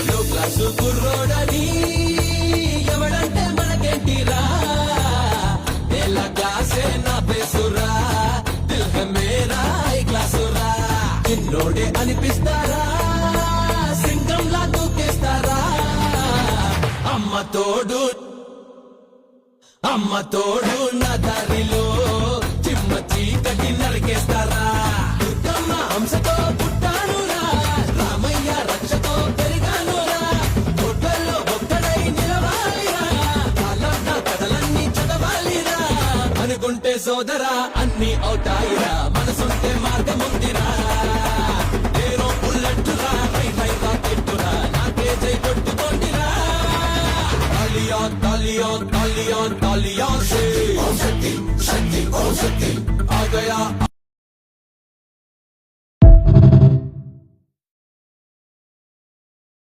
లో క్లాసు కుర్రోడని ఎవడంటే మనకేంటిరా, ఎలా క్లాసే నా పేసురా, దిల్ హై మేరా ఈ క్లాసురా. చిన్నోడే అనిపిస్తారా, సింగంలా దూకేస్తారా, అమ్మ తోడు నా దారిలో చిమ్మ చీకటి నరికేస్తారా. దుర్గమ్మ హంసతో పుట్టానురా, రామయ్య రక్షతో పెరిగానురా, గొడ్డల్లో ఒక్కడై నిలవాలిరా, కాలం నా కథలన్నీ చదవాలిరా. అనుకుంటే సోదరా అన్ని అవుతాయిరా, మనసుంటే మార్గముందిరా. ఏరో బుల్లెట్టురా, రై రై రాకెట్టురా, నాకే జై కొట్టుకోండిరా. तालियां तालियां तालियां से, ओम शक्ति शक्ति ओम शक्ति, आ गया